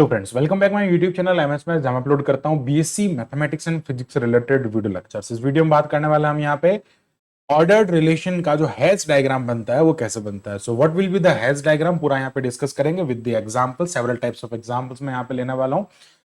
Hello friends, welcome back my YouTube channel MS maths, जहां मैं upload करता हूं बीएससी मैथमेटिक्स एंड फिजिक्स से रिलेटेड वीडियो लेक्चर्स। इस वीडियो में बात करने वाला हम यहां पे ऑर्डर्ड रिलेशन का जो हेज डायग्राम बनता है वो कैसे बनता है। So what will be the hedge diagram, पूरा यहां पे डिस्कस करेंगे with the example. Several types of examples मैं यहां पे लेने वाला हूं।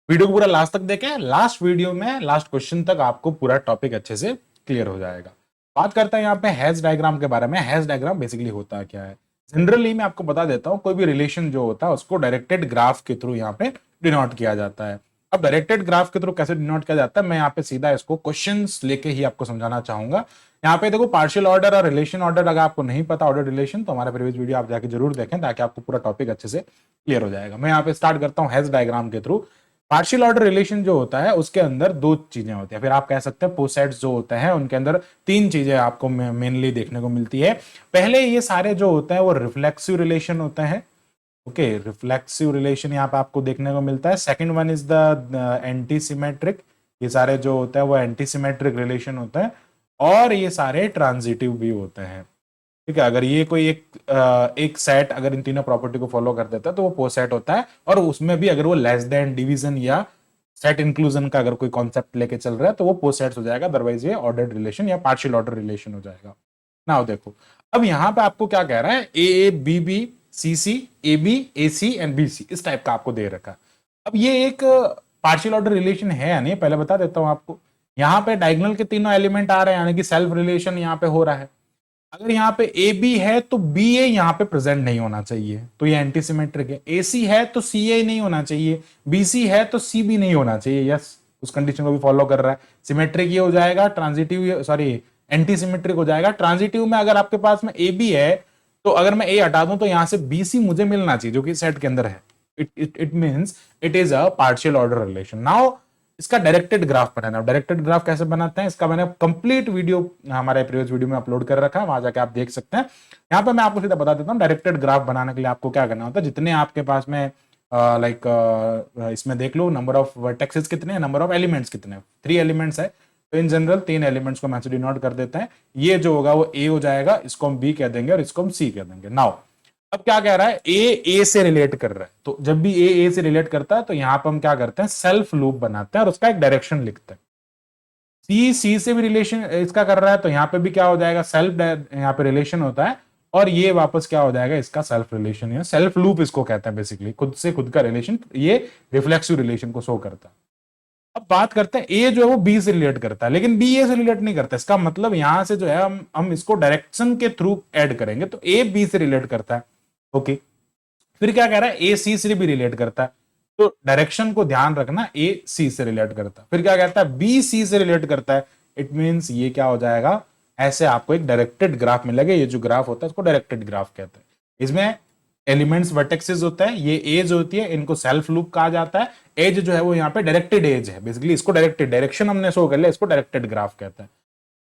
वीडियो को पूरा लास्ट तक देखें। लास्ट वीडियो में लास्ट क्वेश्चन तक आपको पूरा टॉपिक अच्छे से क्लियर हो जाएगा। बात करते हैं यहाँ पे हेज डायग्राम के बारे में। हेज डायग्राम बेसिकली होता क्या है, जनरली मैं आपको बता देता हूं। कोई भी रिलेशन जो होता है उसको डायरेक्टेड ग्राफ के थ्रू यहाँ पे डिनोट किया जाता है। अब डायरेक्टेड ग्राफ के थ्रू कैसे डिनोट किया जाता है, मैं यहाँ पे सीधा इसको क्वेश्चंस लेके ही आपको समझाना चाहूंगा। यहाँ पे देखो, पार्शियल ऑर्डर और रिलेशन ऑर्डर, अगर आपको नहीं पता ऑर्डर रिलेशन, तो हमारा प्रीवियस वीडियो आप जाके जरूर देखें ताकि आपको पूरा टॉपिक अच्छे से क्लियर हो जाएगा। मैं यहाँ पे स्टार्ट करता हूँ हेज डायग्राम के थ्रू। पार्शियल ऑर्डर रिलेशन जो होता है उसके अंदर दो चीजें होती है, फिर आप कह सकते हैं पोसेट्स जो होते हैं उनके अंदर तीन चीजें आपको मेनली देखने को मिलती है। पहले ये सारे जो होते हैं वो रिफ्लेक्सिव रिलेशन होते हैं। ओके, रिफ्लेक्सिव रिलेशन यहाँ पे आपको देखने को मिलता है। Second one is the anti symmetric. ये सारे जो होता है वो एंटी सिमेट्रिक रिलेशन होता है। और ये सारे ट्रांजिटिव भी होते हैं। ठीक है, अगर ये कोई एक सेट अगर इन तीनों प्रॉपर्टी को फॉलो कर देता है तो वो पोसेट होता है। और उसमें भी अगर वो लेस देन डिवीजन या सेट इंक्लूजन का अगर कोई कॉन्सेप्ट लेके चल रहा है तो वो पोसेट्स हो जाएगा। अदरवाइज ये ऑर्डर्ड रिलेशन या पार्शियल ऑर्डर रिलेशन हो जाएगा। नाउ देखो, अब यहां पे आपको क्या कह रहा है, A B B C C, A B A C and B C, इस टाइप का आपको दे रखा है। अब ये एक पार्शियल ऑर्डर रिलेशन है या नहीं, पहले बता देता हूं आपको। यहां पे डायगोनल के तीनों एलिमेंट आ रहे हैं, यानी कि सेल्फ रिलेशन यहां पे हो रहा है। अगर यहाँ पे ए बी है तो बी ए यहाँ पे प्रेजेंट नहीं होना चाहिए, तो ये एंटीसिमेट्रिक है। ए सी है तो सी ए नहीं होना चाहिए, बी सी है तो सी बी नहीं होना चाहिए। यस, उस कंडीशन को भी फॉलो कर रहा है। सिमेट्रिक ये हो जाएगा, ट्रांजिटिव सॉरी एंटी सिमेट्रिक हो जाएगा। ट्रांजिटिव में अगर आपके पास में ए बी है तो अगर मैं ए हटा दूं तो यहां से बी सी मुझे मिलना चाहिए, जो कि सेट के अंदर है। It means it is a partial order relation. Now इसका डायरेक्टेड ग्राफ बनाना। डायरेक्टेड ग्राफ कैसे बनाते हैं इसका मैंने कंप्लीट वीडियो हमारे प्रीवियस वीडियो में अपलोड कर रखा है, वहां जाके आप देख सकते हैं। यहां पे मैं आपको सीधा बता देता हूं, डायरेक्टेड ग्राफ बनाने के लिए आपको क्या करना होता है। जितने आपके पास में इसमें देख लो, नंबर ऑफ वर्टेक्सेस कितने हैं, नंबर ऑफ एलिमेंट्स कितने हैं। 3 एलिमेंट्स है, तो इन जनरल 3 एलिमेंट्स को मैं डिनोट कर देते हैं। ये जो होगा वो ए हो जाएगा, इसको हम बी कह देंगे और इसको हम सी कह देंगे। नाउ अब क्या कह रहा है, ए से रिलेट कर रहा है, तो जब भी ए से रिलेट करता है तो यहां पर हम क्या करते हैं, सेल्फ लूप बनाते हैं और उसका एक डायरेक्शन लिखते हैं। सी से भी रिलेशन इसका कर रहा है, तो यहां पे भी क्या हो जाएगा, सेल्फ यहां पे रिलेशन होता है। और ये वापस क्या हो जाएगा, इसका सेल्फ रिलेशन या सेल्फ लूप इसको कहते हैं। बेसिकली खुद से खुद का रिलेशन, ये रिफ्लेक्सिव रिलेशन को शो करता है। अब बात करते हैं, ए जो है वो बी से रिलेट करता है, लेकिन बी ए से रिलेट नहीं करता। इसका मतलब यहां से जो है हम इसको डायरेक्शन के थ्रू ऐड करेंगे, तो ए बी से रिलेट करता है। ओके, फिर क्या कह रहा है, ए सी से भी रिलेट करता है, तो डायरेक्शन को ध्यान रखना, ए सी से रिलेट करता है। फिर क्या कहता है, बी सी से रिलेट करता है। इट मींस ये क्या हो जाएगा, ऐसे आपको एक डायरेक्टेड ग्राफ मिलेगा। ये जो ग्राफ होता है इसको डायरेक्टेड ग्राफ कहते हैं। इसमें एलिमेंट्स वर्टेक्सेस होता है, ये एज होती है, इनको सेल्फ लूप कहा जाता है। एज जो है वो यहाँ पे डायरेक्टेड एज है। बेसिकली इसको डायरेक्टेड डायरेक्शन हमने शो कर लिया, इसको डायरेक्टेड ग्राफ कहते हैं।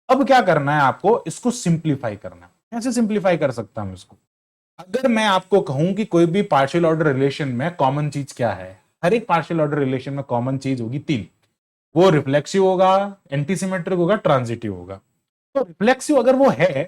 अब क्या करना है आपको, इसको सिंप्लीफाई करना है। कैसे सिंप्लीफाई कर सकता हूं इसको, अगर मैं आपको कहूं कि कोई भी पार्शियल ऑर्डर रिलेशन में कॉमन चीज क्या है, हर एक पार्शियल ऑर्डर रिलेशन में कॉमन चीज होगी 3। वो रिफ्लेक्सिव होगा, एंटीसिमेट्रिक होगा, ट्रांजिटिव होगा। तो रिफ्लेक्सिव अगर वो है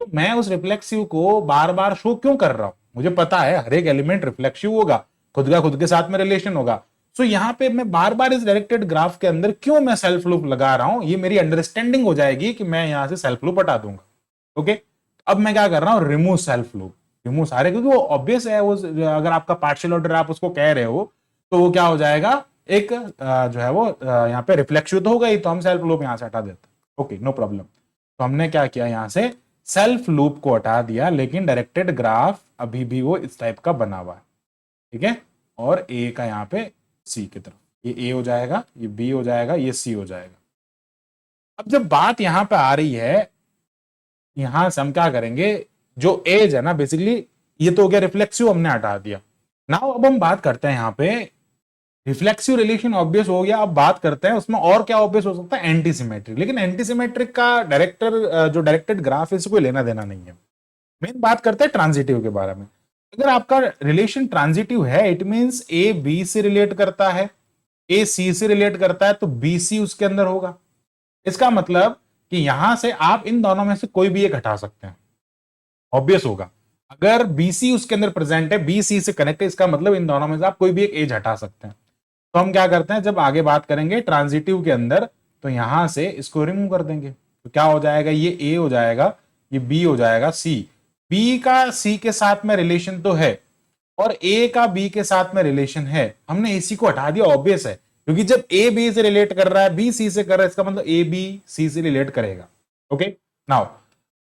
तो मैं उस रिफ्लेक्सिव को बार बार शो क्यों कर रहा हूं, मुझे पता है हर एक एलिमेंट रिफ्लेक्सिव होगा, खुद का खुद के साथ में रिलेशन होगा। सो यहां पे मैं बार बार इस डायरेक्टेड ग्राफ के अंदर क्यों मैं सेल्फ लूप लगा रहा हूं, ये मेरी अंडरस्टैंडिंग हो जाएगी कि मैं यहां से सेल्फ लूप हटा दूंगा। ओके, अब मैं क्या कर रहा हूं, रिमूव सेल्फ लूप। रिमूव सारे, क्योंकि वो ऑब्वियस है, वो अगर आपका पार्शियल ऑर्डर आप उसको कह रहे हो तो वो क्या हो जाएगा, एक जो है वो यहाँ पे रिफ्लेक्सिव तो होगा ही, तो हम सेल्फ लूप यहां से हटा देते हैं। Okay, no problem. तो हमने क्या किया, यहां से सेल्फ लूप को हटा दिया, लेकिन डायरेक्टेड ग्राफ अभी भी वो इस टाइप का बना हुआ है। ठीक है, और ए का यहाँ पे सी की तरफ, ये ए हो जाएगा, ये बी हो जाएगा, ये सी हो जाएगा। अब जब बात यहां पे आ रही है, यहां से हम क्या करेंगे, जो एज है ना, बेसिकली ये तो हो गया रिफ्लेक्सिव, हमने हटा दिया। नाउ अब हम बात करते हैं यहाँ पे, रिफ्लेक्सिव रिलेशन ऑब्वियस हो गया। अब बात करते हैं उसमें और क्या ऑब्वियस हो सकता है, एंटीसिमेट्रिक। लेकिन एंटीसिमेट्रिक का जो डायरेक्टेड ग्राफ है, इससे कोई लेना देना नहीं है। मेन बात करते हैं ट्रांजिटिव के बारे में। अगर आपका रिलेशन ट्रांजिटिव है, इट मींस ए बी से रिलेट करता है, ए सी से रिलेट करता है, तो बी सी उसके अंदर होगा। इसका मतलब कि यहां से आप इन दोनों में से कोई भी एक हटा सकते हैं, ऑब्वियस होगा। अगर BC उसके अंदर प्रेजेंट है, BC से कनेक्ट है, इसका मतलब इन दोनों में से आप कोई भी एक एज हटा सकते हैं। तो हम क्या करते हैं, जब आगे बात करेंगे ट्रांजिटिव के अंदर, तो यहां से इसको रिमूव कर देंगे। तो क्या हो जाएगा, ये A हो जाएगा, ये B हो जाएगा, C। B का C के साथ में रिलेशन तो है और A का B के साथ में रिलेशन है, हमने AC को हटा दिया, ऑब्वियस है, क्योंकि जब A B से रिलेट कर रहा है, B C से कर रहा है, इसका मतलब A B C से रिलेट करेगा। ओके, नाउ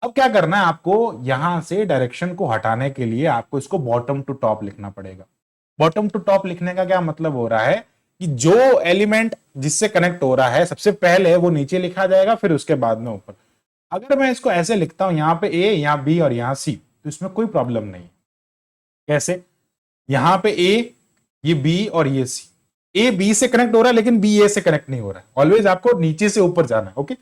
अब क्या करना है आपको, यहां से डायरेक्शन को हटाने के लिए आपको इसको बॉटम टू टॉप लिखना पड़ेगा। बॉटम टू टॉप लिखने का क्या मतलब हो रहा है कि जो एलिमेंट जिससे कनेक्ट हो रहा है सबसे पहले वो नीचे लिखा जाएगा, फिर उसके बाद में ऊपर। अगर मैं इसको ऐसे लिखता हूं, यहां पे A, यहां B और यहां C, तो इसमें कोई प्रॉब्लम नहीं। कैसे, यहां पे A, ये B और ये C, A B से कनेक्ट हो रहा है लेकिन B A से कनेक्ट नहीं हो रहा है। ऑलवेज आपको नीचे से ऊपर जाना है। ओके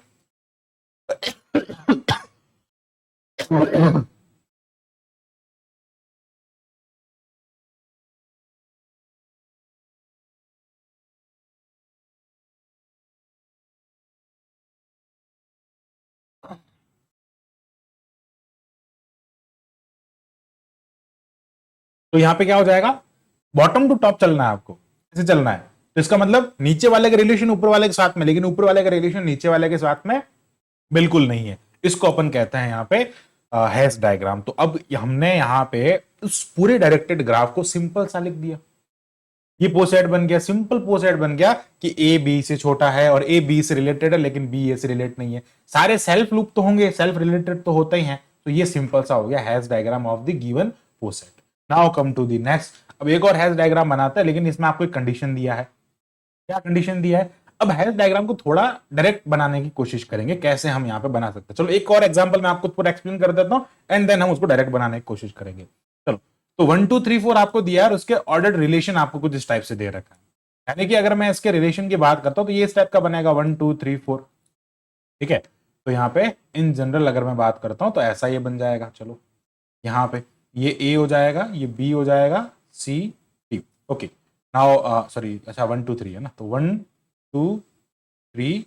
तो यहां पे क्या हो जाएगा, बॉटम टू टॉप चलना है आपको, ऐसे चलना है। तो इसका मतलब नीचे वाले का रिलेशन ऊपर वाले के साथ में, लेकिन ऊपर वाले का रिलेशन नीचे वाले के साथ में बिल्कुल नहीं है। इसको अपन कहते हैं यहां पे हैश डायग्राम। तो अब हमने यहां पे उस पूरे डायरेक्टेड ग्राफ को सिंपल सा लिख दिया। ये पोसेट बन गया, सिंपल पोसेट बन गया कि ए बी से छोटा है और ए बी से रिलेटेड है लेकिन बी ए से रिलेट नहीं है। सारे सेल्फ लूप तो होंगे, सेल्फ रिलेटेड तो होते ही हैं। तो ये सिंपल सा हो गया Hasse diagram of the given poset. Now come to the next. अब एक और हैश डायग्राम बनाता है, लेकिन इसमें आपको एक कंडीशन दिया है। क्या कंडीशन दिया है, अब हैश डायग्राम को थोड़ा डायरेक्ट बनाने की कोशिश करेंगे, कैसे हम यहाँ पे बना सकते हैं। चलो एक और एग्जांपल मैं आपको पूरा एक्सप्लेन कर देता हूँ, एंड देन हम उसको डायरेक्ट बनाने की कोशिश करेंगे। चलो, तो 1 2 3 4 आपको दिया है और उसके ऑर्डर्ड रिलेशन आपको कुछ इस टाइप से दे रखा है। यानी कि अगर मैं इसके रिलेशन की बात करता हूं तो ये इस टाइप का बनेगा 1 2 3 4। ठीक है, तो यहाँ पे इन जनरल अगर मैं बात करता हूं तो ऐसा ये बन जाएगा। चलो, यहाँ पे ये A हो जाएगा, ये B हो जाएगा, C D। Okay, now sorry, अच्छा 1 2 3 है ना, तो 1 2 3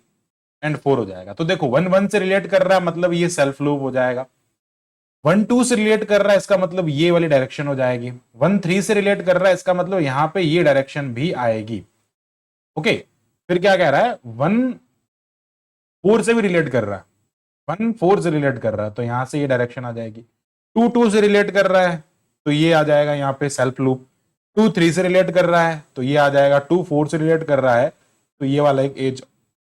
एंड 4 हो जाएगा। तो देखो 1 1 से रिलेट कर रहा है, मतलब ये सेल्फ लूप हो जाएगा। 1 2 से रिलेट कर रहा है, इसका मतलब ये वाली डायरेक्शन हो जाएगी। 1 3 से रिलेट कर रहा है, इसका मतलब यहां पे ये डायरेक्शन भी आएगी। ओके, फिर क्या कह रहा है, 1 4 से भी रिलेट कर रहा है, 1 4 से रिलेट कर रहा है, तो यहां से ये डायरेक्शन आ जाएगी। 2 2 से रिलेट कर रहा है, तो ये आ जाएगा यहाँ पे सेल्फ लूप। 2 3 से रिलेट कर रहा है, तो ये आ जाएगा। 2 4 से रिलेट कर रहा है, तो ये वाला एक एज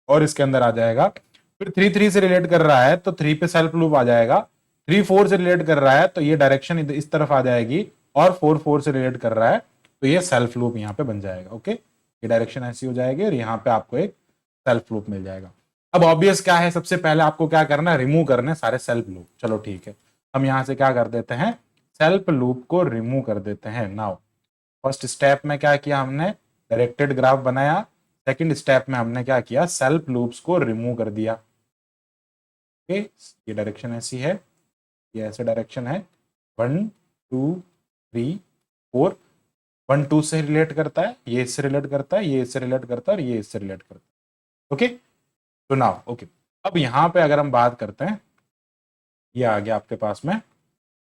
और इसके अंदर आ जाएगा। फिर 3 3 से रिलेट कर रहा है, तो 3 पे सेल्फ लूप आ जाएगा। 3 4 से रिलेट कर रहा है, तो ये डायरेक्शन इस तरफ आ जाएगी। और 4 4 से रिलेट कर रहा है, तो ये सेल्फ लूप यहाँ पे बन जाएगा। ओके, ये डायरेक्शन ऐसी हो जाएगी और यहाँ पे आपको एक सेल्फ लूप मिल जाएगा। अब ऑब्वियस क्या है, सबसे पहले आपको क्या करना है, रिमूव करना है सारे सेल्फ लूप। चलो ठीक है, हम यहां से क्या कर देते हैं, सेल्फ लूप को रिमूव कर देते हैं। नाउ फर्स्ट स्टेप में क्या किया हमने, डायरेक्टेड ग्राफ बनाया। सेकंड स्टेप में हमने क्या किया, सेल्फ लूप्स को रिमूव कर दिया। ओके, ये डायरेक्शन ऐसी है, ये ऐसे डायरेक्शन है। 1 2 3 4, 1 2 से रिलेट करता है, ये इससे रिलेट करता है, ये इससे रिलेट करता है और ये इससे रिलेट करता है। ओके, तो नाउ ओके, अब यहां पे अगर हम बात करते हैं, ये आ गया आपके पास में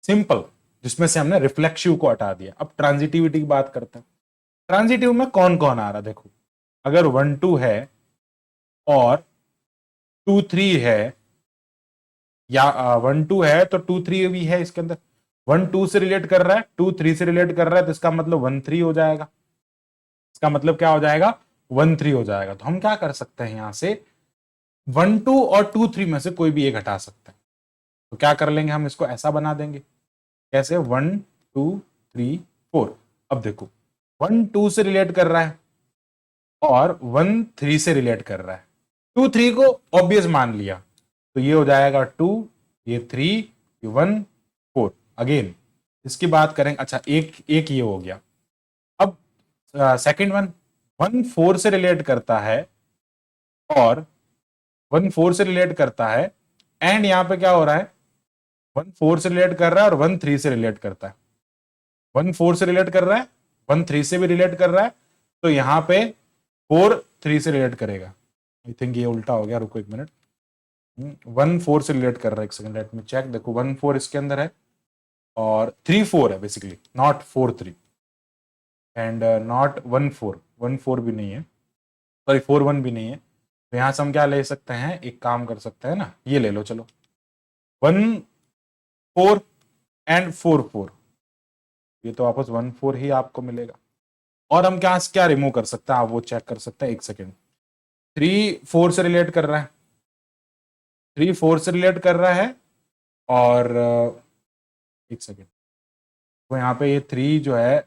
सिंपल, जिसमें से हमने रिफ्लेक्सिव को हटा दिया। अब ट्रांजिटिविटी की बात करते हैं। ट्रांजिटिव में कौन कौन आ रहा, देखो अगर 1 2 है और 2 3 है, या 1 2 है तो 2 3 भी है इसके अंदर। 1 2 से रिलेट कर रहा है, 2 3 से रिलेट कर रहा है, तो इसका मतलब 1 3 हो जाएगा। इसका मतलब क्या हो जाएगा, 1 3 हो जाएगा। तो हम क्या कर सकते हैं, यहां से 1 2 और 2 3 में से कोई भी एक हटा सकते हैं। तो क्या कर लेंगे, हम इसको ऐसा बना देंगे। कैसे, 1 2 3 4। अब देखो 1 2 से रिलेट कर रहा है और 1 3 से रिलेट कर रहा है। 2 3 को ऑब्वियस मान लिया, तो ये हो जाएगा 2, ये 3, ये 1 4। अगेन इसकी बात करें, अच्छा एक एक ये हो गया। अब सेकंड वन, 1 4 से रिलेट करता है और 1 4 से रिलेट करता है, एंड यहां पे क्या हो रहा है, 1 4 से रिलेट कर रहा है और 1 3 से रिलेट करता है। 1 4 से रिलेट कर रहा है, 1 3 से भी रिलेट कर रहा है, तो यहां पे 4 3 से रिलेट करेगा। आई थिंक ये उल्टा हो गया, रुको एक मिनट। 1 4 से रिलेट कर रहा है, एक सेकंड लेट में चेक। देखो 1 4 इसके अंदर है, और 3 4 है बेसिकली, नॉट 4 3 एंड नॉट 1 4, 1 4 भी नहीं है, सॉरी 4 1 भी नहीं है। तो यहाँ से हम क्या ले सकते हैं, एक काम कर सकते हैं ना, ये ले लो चलो, 1 4 एंड 4 4, ये तो वापस 1 4 ही आपको मिलेगा। और हम क्या क्या रिमूव कर सकते हैं, आप वो चेक कर सकते हैं, एक सेकेंड। 3 4 से रिलेट कर रहा है, 3 4 से रिलेट कर रहा है, और एक सेकेंड, तो यहाँ पे ये 3 जो है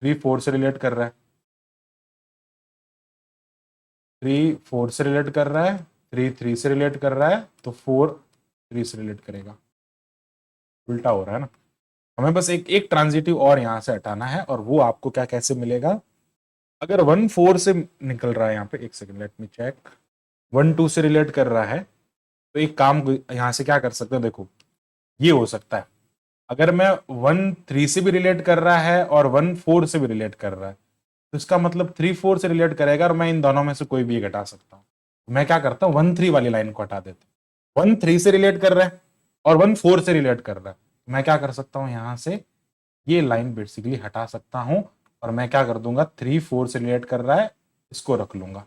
3 4 से रिलेट कर रहा है, 3 4 से रिलेट कर रहा है, 3 3 से रिलेट कर रहा है, तो 4 3 से रिलेट करेगा। उल्टा हो रहा है ना, हमें बस एक एक ट्रांजिटिव और यहां से हटाना है, और वो आपको क्या कैसे मिलेगा, अगर 1 4 से निकल रहा है यहाँ पे, एक सेकेंड लेट मी चेक, 1 2 से रिलेट कर रहा है, तो एक काम यहां से क्या कर सकते हैं, देखो ये हो सकता है, अगर मैं 1 3 से भी रिलेट कर रहा है और 1 4 से भी रिलेट कर रहा है, तो इसका मतलब 3 4 से रिलेट करेगा, और मैं इन दोनों में से कोई भी एक हटा सकता हूँ। मैं क्या करता हूँ, 1 3 वाली लाइन को हटा देता हूँ। 1 3 से रिलेट कर रहा है और 1 4 से रिलेट कर रहा है, मैं क्या कर सकता हूँ, यहां से ये लाइन बेसिकली हटा सकता हूं, और मैं क्या कर दूंगा, 3 4 से रिलेट कर रहा है, इसको रख लूंगा,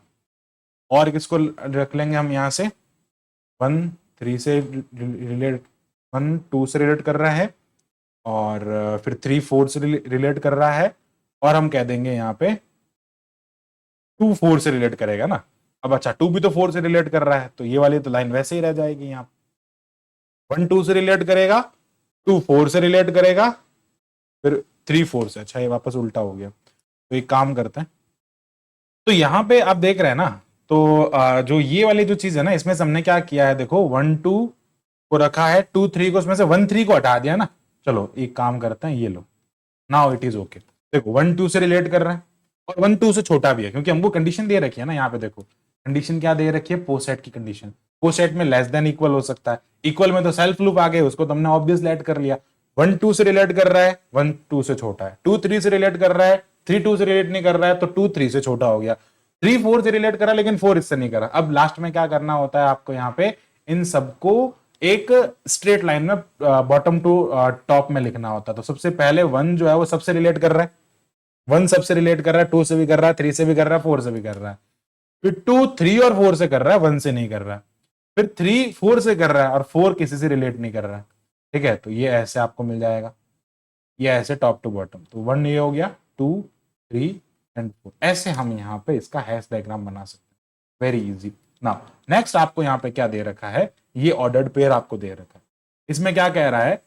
और किसको रख लेंगे हम यहां से, 1 3 से रिलेट, 1 2 से रिलेट कर रहा है, और फिर 3 4 से रिलेट कर रहा है, और हम कह देंगे यहाँ पे 2 4 से रिलेट करेगा ना। अब अच्छा 2 भी तो 4 से रिलेट कर रहा है, तो ये वाली तो लाइन वैसे ही रह जाएगी, यहाँ 1 2 से रिलेट करेगा, 2 4 से रिलेट करेगा, फिर 3 4 से, अच्छा ये वापस उल्टा हो गया, तो एक काम करते हैं, तो यहां पे आप देख रहे हैं ना, तो जो ये वाली जो चीज है ना, इसमें से हमने क्या किया है, देखो 1 2 को रखा है, 2 3 को, उसमें से 1 3 को हटा दिया ना। चलो एक काम करते हैं, ये लो, नाउ इट इज ओके। देखो 1 2 से रिलेट कर रहा है, और 1 2 से छोटा भी है, क्योंकि हमको कंडीशन दे रखी है ना, यहाँ पे देखो कंडीशन क्या दे रखी है, पोसेट की कंडीशन। पोसेट में लेस देन इक्वल हो सकता है, इक्वल में तो सेल्फ लूप आ गए, उसको तो हमने ऑब्वियस ऐड कर लिया। 1 2 से रिलेट कर रहा है, 1 2 से छोटा है, 2 3 से रिलेट कर रहा है, 3 2 से रिलेट नहीं कर रहा है, तो 2 3 से छोटा हो गया, 3 4 से रिलेट कर रहा है, लेकिन 4 इससे नहीं कर रहा। अब लास्ट में क्या करना होता है आपको, यहाँ पे इन सबको एक स्ट्रेट लाइन में बॉटम टू टॉप में लिखना होता है। तो सबसे पहले 1 जो है वो सबसे रिलेट कर रहा है, 1 सबसे रिलेट कर रहा है, 2 से भी कर रहा है, 3 से भी कर रहा है, 4 से भी कर रहा है, फिर 2 3 और 4 से कर रहा है, 1 से नहीं कर रहा है, फिर 3 4 से कर रहा है, और 4 किसी से रिलेट नहीं कर रहा है। ठीक है, तो ये ऐसे आपको मिल जाएगा, ये ऐसे टॉप टू बॉटम, तो 1 ये हो गया, 2 3 एंड 4, ऐसे हम यहाँ पे इसका हैश डायग्राम बना सकते हैं, वेरी इजी। नाउ नेक्स्ट आपको यहाँ पे क्या दे रखा है, ये ऑर्डर्ड पेयर आपको दे रखा है। इसमें क्या कह रहा है,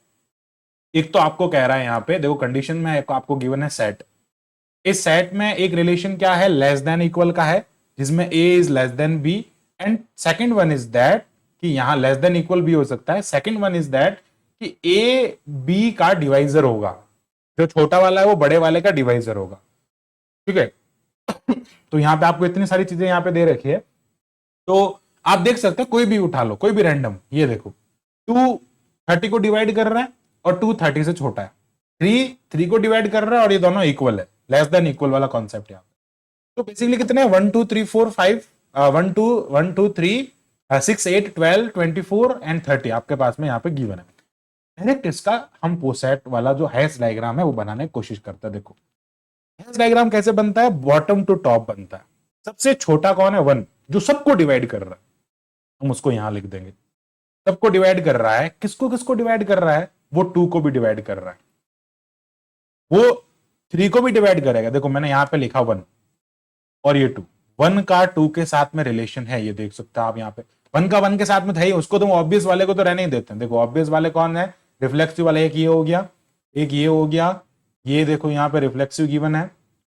एक तो आपको कह रहा है यहाँ पे देखो, कंडीशन में आपको गिवन है सेट, इस सेट में एक रिलेशन क्या है, लेस देन इक्वल का है, जिसमें a is less than b, and second one is that कि यहां लेस देन इक्वल भी हो सकता है, सेकंड वन इज दैट कि a b का डिवाइजर होगा, जो छोटा वाला है वो बड़े वाले का डिवाइजर होगा। ठीक है, तो यहां पे आपको इतनी सारी चीजें यहां पे दे रखी है, तो आप देख सकते हो कोई भी उठा लो, कोई भी रैंडम, ये देखो 2 30 को डिवाइड कर रहा है और 2 30 से छोटा है, 3 3 को डिवाइड कर रहा है, और ये दोनों इक्वल है, लेस देन इक्वल वाला कॉन्सेप्ट यहाँ पे। तो बेसिकली कितने 1 2 3 4 5 1 2 3 6 8 12 24 एंड 30 आपके पास में यहाँ पे गिवन है। डायरेक्ट इसका हम पोसेट वाला जो हैश डायग्राम है वो बनाने की कोशिश करते हैं। देखो हैश डायग्राम कैसे बनता है, बॉटम टू टॉप बनता है। सबसे छोटा कौन है, 1, जो सबको डिवाइड कर रहा है, हम उसको यहां लिख देंगे। सबको डिवाइड कर रहा है, किसको किसको डिवाइड कर रहा है, वो 2 को भी डिवाइड कर रहा है, वो 3 को भी डिवाइड करेगा। देखो मैंने यहां पे लिखा 1 और ये 2, 1 का 2 के साथ में रिलेशन है, ये देख सकते हैं आप यहाँ पे, 1 का 1 के साथ में था ही, उसको तो ऑब्वियस वाले को तो रहने ही देते हैं। देखो ऑब्वियस वाले कौन है, रिफ्लेक्सिव वाले, एक ये हो गया, एक ये हो गया, ये देखो यहाँ पे रिफ्लेक्सिव गिवन है,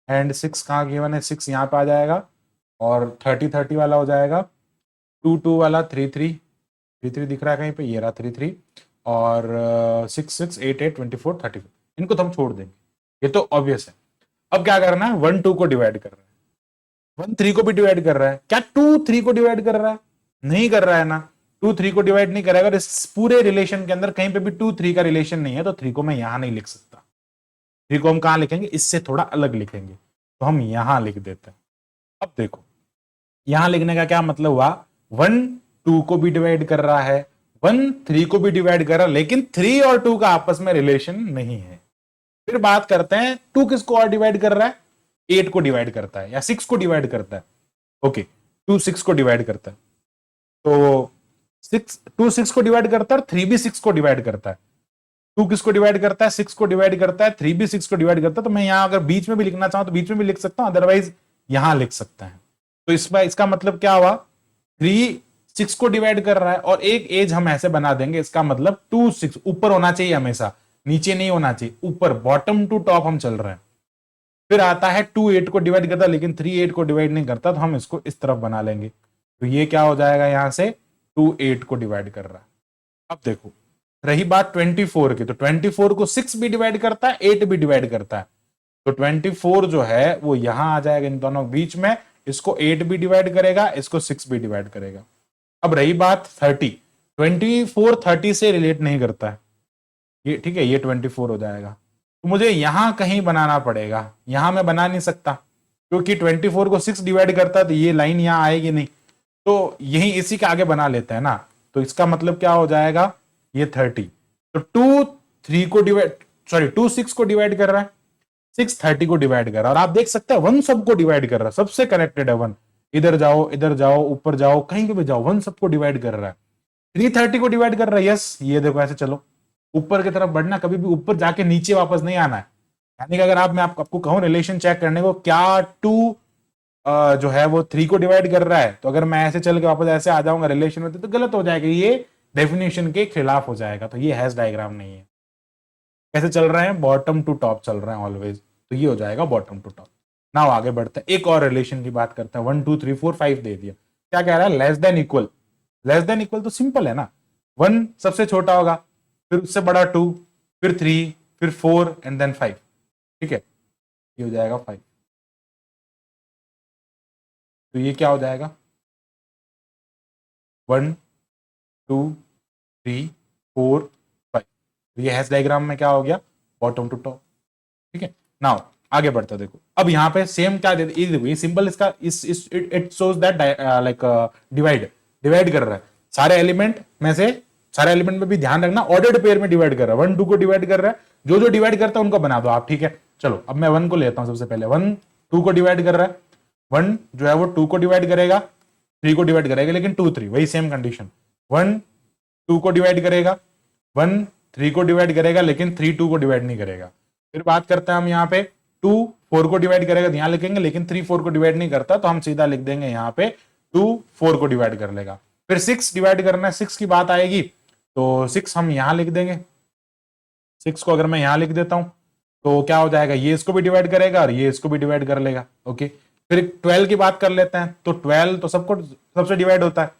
एंड 6 कहाँ गिवन है, 6 यहाँ पे आ जाएगा, और 30 30 वाला हो जाएगा, 2 2 वाला 3 3 3 3 दिख रहा है कहीं पे, ये रहा 3 3, और 6 6 8 8 24 34, इनको तो हम छोड़ देंगे, ये तो ऑब्वियस है। अब क्या करना है, 1 2 को डिवाइड कर रहा है, 1 3 को भी डिवाइड कर रहा है, क्या 2 3 को डिवाइड कर रहा है, नहीं कर रहा है ना, 2 3 को डिवाइड नहीं करेगा, और इस पूरे रिलेशन के अंदर कहीं पे भी 2 3 का रिलेशन नहीं है, तो 3 को मैं यहां नहीं लिख सकता। 3 को हम कहां लिखेंगे, इससे थोड़ा अलग लिखेंगे, तो हम यहां लिख देते हैं। अब देखो यहां लिखने का क्या मतलब हुआ, 1 2 को भी डिवाइड कर रहा है, 1 3 को भी डिवाइड कर रहा है, लेकिन 3 और 2 का आपस में रिलेशन नहीं है। फिर बात करते हैं 2 किसको और डिवाइड कर रहा है, 8 को डिवाइड करता है या 6 को डिवाइड करता है। ओके, 2 6 को डिवाइड करता है, तो 2 6 को डिवाइड करता है और 3 भी 6 को डिवाइड करता है। 2 किसको डिवाइड करता है, 6 को डिवाइड करता है, 3 भी 6 को डिवाइड करता है। तो मैं यहां अगर बीच में भी लिखना चाहूं तो बीच में भी लिख सकता हूं, अदरवाइज यहां लिख सकता है। तो इसका मतलब क्या हुआ, 3 6 को डिवाइड कर रहा है और एक एज हम ऐसे बना देंगे, इसका मतलब 2 6 ऊपर होना चाहिए, हमेशा नीचे नहीं होना चाहिए, ऊपर बॉटम टू टॉप हम चल रहे हैं। फिर आता है 2 8 को डिवाइड करता है, लेकिन 3 8 को डिवाइड नहीं करता, तो हम इसको इस तरफ बना लेंगे। तो ये क्या हो जाएगा, यहां से 2 8 को डिवाइड कर रहा है। अब देखो रही बात 24 की, तो 24 को 6 भी डिवाइड करता है, 8 भी डिवाइड करता है। तो 24 जो है वो यहां आ जाएगा इन दोनों बीच में, इसको 8 भी डिवाइड करेगा, इसको 6 भी डिवाइड करेगा। अब रही बात 30, 24 30 से रिलेट नहीं करता है, ये ठीक है, ये 24 हो जाएगा। तो मुझे यहां कहीं बनाना पड़ेगा, यहां मैं बना नहीं सकता क्योंकि 24 को 6 डिवाइड करता है, तो ये लाइन यहां आएगी नहीं, तो यही इसी के आगे बना लेते हैं ना। तो इसका मतलब क्या हो जाएगा, ये 30। तो 2 3 को डिवाइड, सॉरी 2 6 को डिवाइड कर रहा है, 6 30 को डिवाइड कर रहा है, और आप देख सकते हैं 1 सबको डिवाइड कर रहा है, सबसे कनेक्टेड है 1। इधर जाओ ऊपर जाओ, कहीं पे भी जाओ, 1 सबको डिवाइड कर रहा है। 3 30 को डिवाइड कर रहा है, यस, ये देखो ऐसे चलो ऊपर की तरफ बढ़ना, कभी भी ऊपर जाके नीचे वापस नहीं आना है। यानी कि अगर मैं आपको कहूं रिलेशन चेक करने को, क्या 2 जो है वो 3 को डिवाइड कर रहा है, तो अगर मैं ऐसे चल के वापस ऐसे आ जाऊंगा रिलेशन में, तो गलत हो जाएगा, ये डेफिनेशन के खिलाफ हो जाएगा। तो ये हैश डायग्राम नहीं है। कैसे चल रहे हैं, बॉटम टू टॉप चल रहे हैं ऑलवेज, तो ये हो जाएगा बॉटम टू टॉप। नाउ आगे बढ़ते हैं, एक और रिलेशन की बात करते हैं। 1 2 3 4 5 दे दिया, क्या कह रहा है, less than equal. Less than equal तो सिंपल है ना, 1 सबसे छोटा होगा, फिर उससे बड़ा 2, फिर 3, फिर 4 एंड देन 5। ठीक है, ये हो जाएगा 5। तो ये क्या हो जाएगा, 1 2 3 4 5। ये हैश डायग्राम में क्या हो गया, बॉटम टू टॉप। ठीक है, नाउ आगे बढ़ता देखो, अब यहाँ पे सेम क्या दे, ये सिंबल इसका it shows that like divide कर रहा है सारे एलिमेंट में से। सारे एलिमेंट में भी ध्यान रखना, ऑर्डर्ड पेयर में डिवाइड कर रहा है, 1 2 को डिवाइड कर रहा है, जो जो डिवाइड करता है उनको बना दो आप। ठीक है, चलो अब मैं 1 को लेता हूं सबसे पहले। 1 2 को डिवाइड कर रहा है, 1 जो है वो 2 को डिवाइड करेगा, 3 को डिवाइड करेगा, लेकिन 2 3 वही सेम कंडीशन। 1 2 को डिवाइड करेगा, 1 3 को डिवाइड करेगा, लेकिन 3 2 को डिवाइड नहीं करेगा। फिर बात करते हैं हम यहाँ पे, 2 4 को डिवाइड करेगा, ध्यान लिखेंगे, लेकिन 3 4 को डिवाइड नहीं करता, तो हम सीधा लिख देंगे यहाँ पे 2 4 को डिवाइड कर लेगा। फिर 6 डिवाइड करना है, 6 की बात आएगी तो 6 हम यहां लिख देंगे। 6 को अगर मैं यहां लिख देता हूं तो क्या हो जाएगा, ये इसको भी डिवाइड करेगा और ये इसको भी डिवाइड कर लेगा। ओके, फिर 12 की बात कर लेते हैं, तो 12 तो सबसे डिवाइड होता है,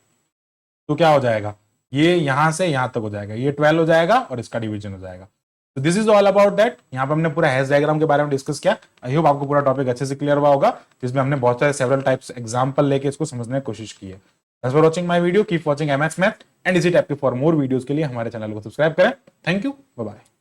तो क्या हो जाएगा, ये यहां से यहां तक हो जाएगा, ये 12 हो जाएगा और इसका डिवीजन हो जाएगा। तो this is all about that. यहाँ पे हमने पूरा हैश डायग्राम के बारे में डिस्कस किया। आई होप आपको पूरा टॉपिक अच्छे से क्लियर हुआ होगा, जिसमें हमने बहुत सारे सेवरल टाइप्स एग्जांपल लेके इसको समझने की कोशिश की है। Thanks for watching my video, keep watching MX math and इसी टाइप के फॉर मोर वीडियोस के लिए हमारे चैनल को सब्सक्राइब करें। Thank you, bye bye.